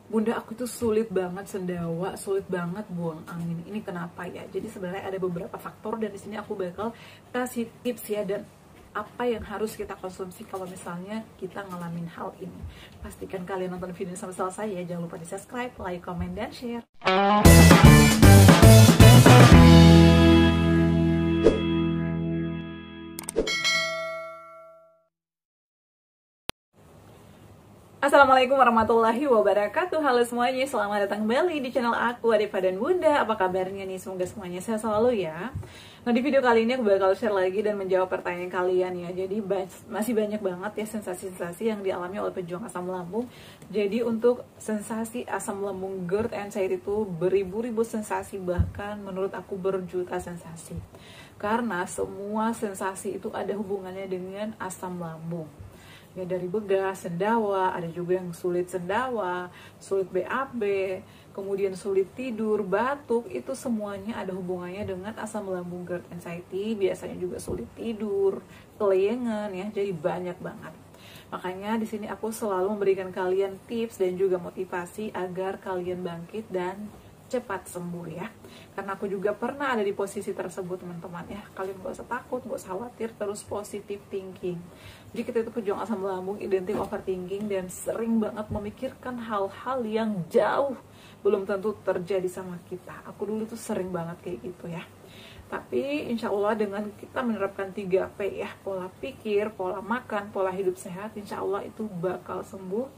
Bunda, aku tuh sulit banget sendawa, sulit banget buang angin. Ini kenapa ya? Jadi sebenarnya ada beberapa faktor dan di sini aku bakal kasih tips ya, dan apa yang harus kita konsumsi kalau misalnya kita ngalamin hal ini. Pastikan kalian nonton video sampai selesai ya. Jangan lupa di subscribe, like, comment, dan share. Assalamualaikum warahmatullahi wabarakatuh. Halo semuanya, selamat datang kembali di channel aku, Adifa dan Bunda. Apa kabarnya nih? Semoga semuanya sehat selalu ya. Nah, di video kali ini aku bakal share lagi dan menjawab pertanyaan kalian ya. Jadi masih banyak banget ya sensasi-sensasi yang dialami oleh pejuang asam lambung. Jadi untuk sensasi asam lambung GERD anxiety itu beribu-ribu sensasi, bahkan menurut aku berjuta sensasi. Karena semua sensasi itu ada hubungannya dengan asam lambung. Ya, dari begas, sendawa, ada juga yang sulit sendawa, sulit BAB, kemudian sulit tidur, batuk, itu semuanya ada hubungannya dengan asam lambung GERD anxiety. Biasanya juga sulit tidur, kelayangan ya, jadi banyak banget. Makanya di sini aku selalu memberikan kalian tips dan juga motivasi agar kalian bangkit dan cepat sembuh ya. Karena aku juga pernah ada di posisi tersebut teman-teman ya. Kalian gak usah takut, gak usah khawatir, terus positive thinking. Jadi kita itu pejuang asam lambung identik overthinking dan sering banget memikirkan hal-hal yang jauh belum tentu terjadi sama kita. Aku dulu tuh sering banget kayak gitu ya. Tapi insya Allah dengan kita menerapkan 3P ya, pola pikir, pola makan, pola hidup sehat, insya Allah itu bakal sembuh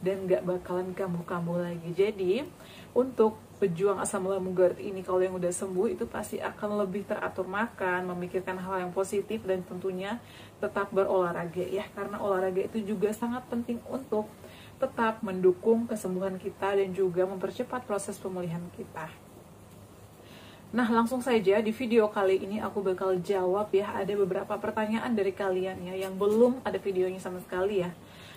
dan gak bakalan kambuh-kambuh lagi. Jadi untuk pejuang asam lambung GERD ini, kalau yang udah sembuh itu pasti akan lebih teratur makan, memikirkan hal yang positif, dan tentunya tetap berolahraga ya, karena olahraga itu juga sangat penting untuk tetap mendukung kesembuhan kita dan juga mempercepat proses pemulihan kita. Nah, langsung saja di video kali ini aku bakal jawab ya, ada beberapa pertanyaan dari kalian ya yang belum ada videonya sama sekali ya.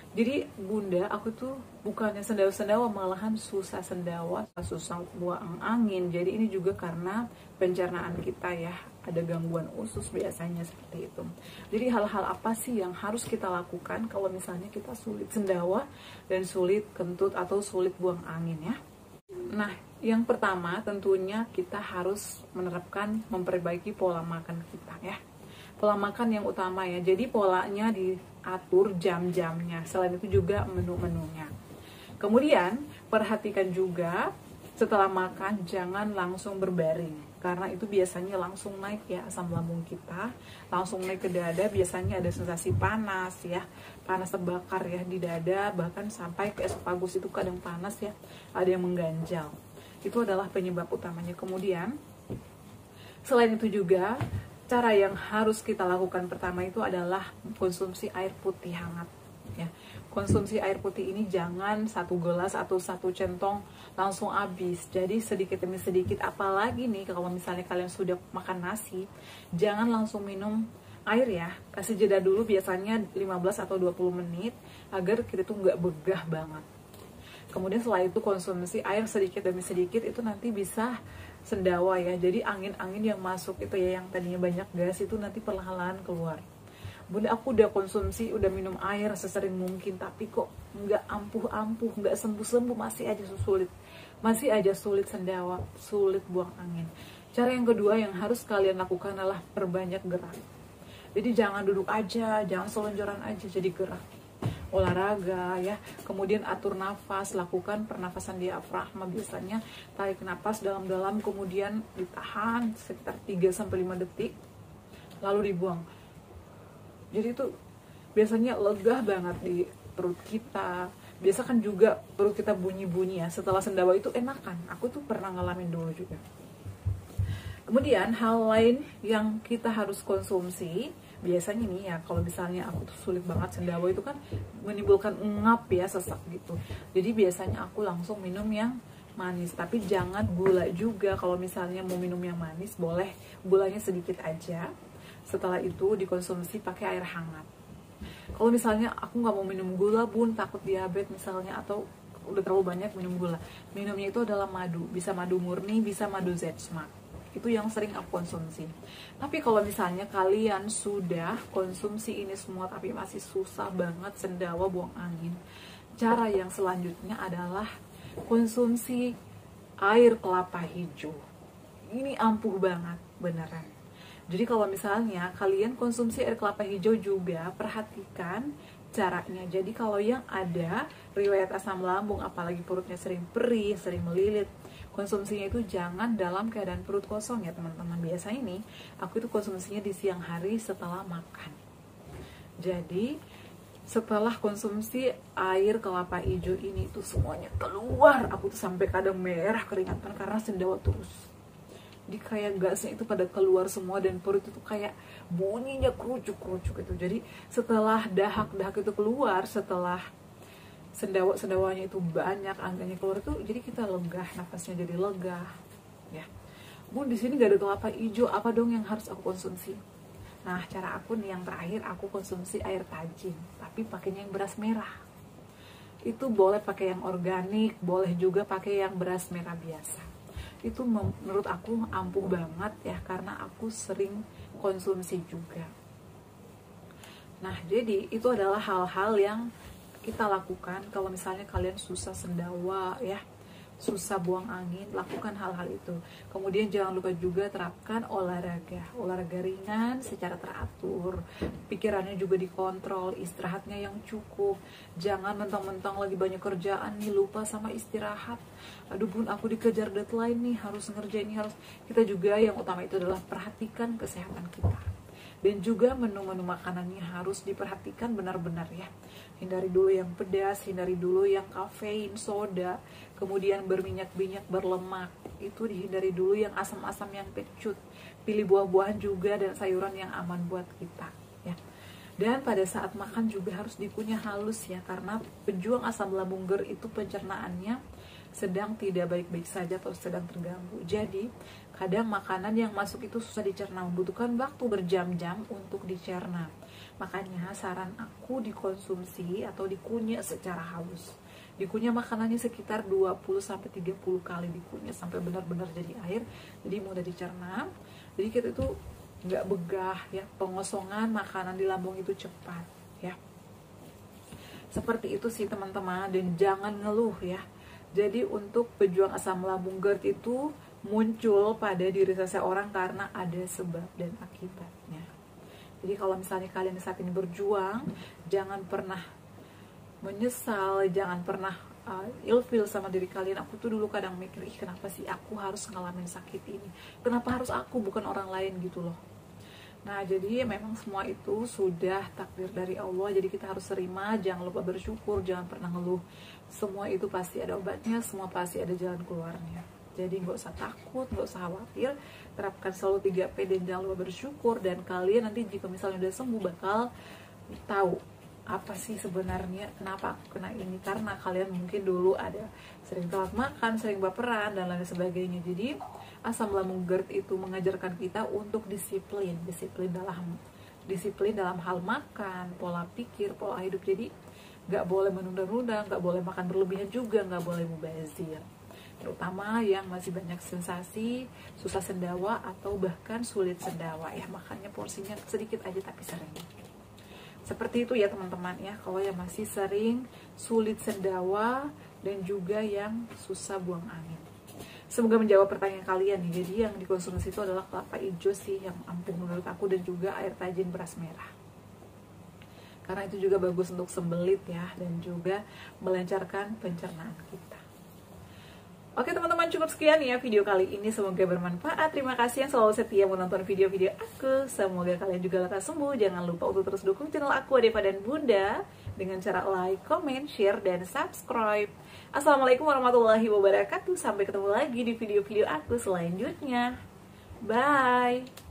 Jadi Bunda, aku tuh bukannya sendawa-sendawa, malahan susah sendawa, susah buang angin. Jadi ini juga karena pencernaan kita ya, ada gangguan usus biasanya seperti itu. Jadi hal-hal apa sih yang harus kita lakukan kalau misalnya kita sulit sendawa dan sulit kentut atau sulit buang angin ya? Nah, yang pertama tentunya kita harus menerapkan, memperbaiki pola makan kita ya. Pola makan yang utama ya, jadi polanya diatur jam-jamnya, selain itu juga menu-menunya. Kemudian perhatikan juga setelah makan jangan langsung berbaring, karena itu biasanya langsung naik ya asam lambung kita, langsung naik ke dada, biasanya ada sensasi panas ya, panas terbakar ya di dada, bahkan sampai ke esofagus itu kadang panas ya, ada yang mengganjal. Itu adalah penyebab utamanya. Kemudian selain itu juga cara yang harus kita lakukan pertama itu adalah konsumsi air putih hangat ya. Konsumsi air putih ini jangan 1 gelas atau 1 centong langsung habis. Jadi sedikit demi sedikit, apalagi nih kalau misalnya kalian sudah makan nasi, jangan langsung minum air ya. Kasih jeda dulu, biasanya 15 atau 20 menit agar kita tuh nggak begah banget. Kemudian setelah itu konsumsi air sedikit demi sedikit, itu nanti bisa sendawa ya. Jadi angin-angin yang masuk itu ya, yang tadinya banyak gas itu nanti perlahan-lahan keluar. Bunda, aku udah konsumsi, udah minum air sesering mungkin, tapi kok nggak ampuh-ampuh, nggak sembuh-sembuh, masih aja sulit sendawa, sulit buang angin. Cara yang kedua yang harus kalian lakukan adalah perbanyak gerak. Jadi jangan duduk aja, jangan selonjoran aja, jadi gerak. Olahraga ya, kemudian atur nafas, lakukan pernafasan diafragma, biasanya tarik nafas dalam-dalam, kemudian ditahan sekitar 3-5 detik, lalu dibuang. Jadi itu biasanya lega banget di perut kita. Biasa kan juga perut kita bunyi-bunyi ya, setelah sendawa itu enakan. Aku tuh pernah ngalamin dulu juga. Kemudian hal lain yang kita harus konsumsi, biasanya nih ya, kalau misalnya aku tuh sulit banget sendawa itu kan menimbulkan ungap ya, sesak gitu. Jadi biasanya aku langsung minum yang manis, tapi jangan gula juga. Kalau misalnya mau minum yang manis, boleh gulanya sedikit aja. Setelah itu dikonsumsi pakai air hangat. Kalau misalnya aku nggak mau minum gula Bun, takut diabetes misalnya, atau udah terlalu banyak minum gula, minumnya itu adalah madu. Bisa madu murni, bisa madu Zetsma. Itu yang sering aku konsumsi. Tapi kalau misalnya kalian sudah konsumsi ini semua tapi masih susah banget sendawa buang angin, cara yang selanjutnya adalah konsumsi air kelapa hijau. Ini ampuh banget, beneran. Jadi kalau misalnya kalian konsumsi air kelapa hijau juga, perhatikan caranya. Jadi kalau yang ada riwayat asam lambung, apalagi perutnya sering perih, sering melilit, konsumsinya itu jangan dalam keadaan perut kosong ya teman-teman. Biasa ini aku itu konsumsinya di siang hari setelah makan. Jadi setelah konsumsi air kelapa hijau ini tuh semuanya keluar. Aku tuh sampai kadang merah keringatan karena sendawa terus. Jadi kayak gasnya itu pada keluar semua dan perut itu kayak bunyinya kerucuk-kerucuk itu. Jadi setelah dahak-dahak itu keluar, setelah sendawa-sendawanya itu banyak, angganya keluar tuh, jadi kita lega, nafasnya jadi lega. Ya, Bun, di sini gak ada kelapa hijau, apa dong yang harus aku konsumsi? Nah, cara aku nih yang terakhir, aku konsumsi air tajin, tapi pakainya yang beras merah. Itu boleh pakai yang organik, boleh juga pakai yang beras merah biasa. Itu menurut aku ampuh banget ya, karena aku sering konsumsi juga. Nah, jadi itu adalah hal-hal yang kita lakukan kalau misalnya kalian susah sendawa ya, susah buang angin, lakukan hal-hal itu. Kemudian jangan lupa juga terapkan olahraga ringan secara teratur, pikirannya juga dikontrol, istirahatnya yang cukup. Jangan mentang-mentang lagi banyak kerjaan nih lupa sama istirahat. Aduh Bun, aku dikejar deadline nih, harus ngerjain ini, harus. Kita juga yang utama itu adalah perhatikan kesehatan kita. Dan juga menu-menu makanannya harus diperhatikan benar-benar ya. Hindari dulu yang pedas, hindari dulu yang kafein, soda, kemudian berminyak-minyak, berlemak. Itu dihindari dulu yang asam-asam yang kecut. Pilih buah-buahan juga dan sayuran yang aman buat kita ya. Dan pada saat makan juga harus dikunyah halus ya, karena pejuang asam lambung GERD itu pencernaannya sedang tidak baik-baik saja atau sedang terganggu. Jadi kadang makanan yang masuk itu susah dicerna, membutuhkan waktu berjam-jam untuk dicerna. Makanya saran aku dikonsumsi atau dikunyah secara halus. Dikunyah makanannya sekitar 20-30 kali dikunyah sampai benar-benar jadi air, jadi mudah dicerna. Jadi kita itu nggak begah ya, pengosongan makanan di lambung itu cepat ya. Seperti itu sih teman-teman, dan jangan ngeluh ya. Jadi untuk pejuang asam lambung GERD itu muncul pada diri seseorang karena ada sebab dan akibatnya. Jadi kalau misalnya kalian saat ini berjuang, jangan pernah menyesal, jangan pernah ilfeel sama diri kalian. Aku tuh dulu kadang mikir, kenapa sih aku harus ngalamin sakit ini? Kenapa harus aku, bukan orang lain gitu loh. Nah, jadi memang semua itu sudah takdir dari Allah. Jadi kita harus terima, jangan lupa bersyukur, jangan pernah ngeluh. Semua itu pasti ada obatnya, semua pasti ada jalan keluarnya. Jadi nggak usah takut, nggak usah khawatir. Terapkan selalu 3P dan jangan lupa bersyukur. Dan kalian nanti jika misalnya udah sembuh bakal tahu apa sih sebenarnya kenapa aku kena ini. Karena kalian mungkin dulu ada sering telat makan, sering baperan, dan lain sebagainya. Jadi asam lambung GERD itu mengajarkan kita untuk disiplin dalam hal makan, pola pikir, pola hidup. Jadi nggak boleh menunda-nunda, nggak boleh makan berlebihan juga, nggak boleh mubazir. Terutama yang masih banyak sensasi, susah sendawa, atau bahkan sulit sendawa ya, makanya porsinya sedikit aja tapi sering. Seperti itu ya teman-teman ya, kalau yang masih sering sulit sendawa dan juga yang susah buang angin. Semoga menjawab pertanyaan kalian nih. Jadi yang dikonsumsi itu adalah kelapa hijau sih yang ampuh menurut aku, dan juga air tajin beras merah. Karena itu juga bagus untuk sembelit ya, dan juga melancarkan pencernaan kita. Oke teman-teman, cukup sekian ya video kali ini, semoga bermanfaat. Terima kasih yang selalu setia menonton video-video aku. Semoga kalian juga lekas sembuh. Jangan lupa untuk terus dukung channel aku Ade dan Bunda dengan cara like, comment, share, dan subscribe. Assalamualaikum warahmatullahi wabarakatuh. Sampai ketemu lagi di video-video aku selanjutnya. Bye.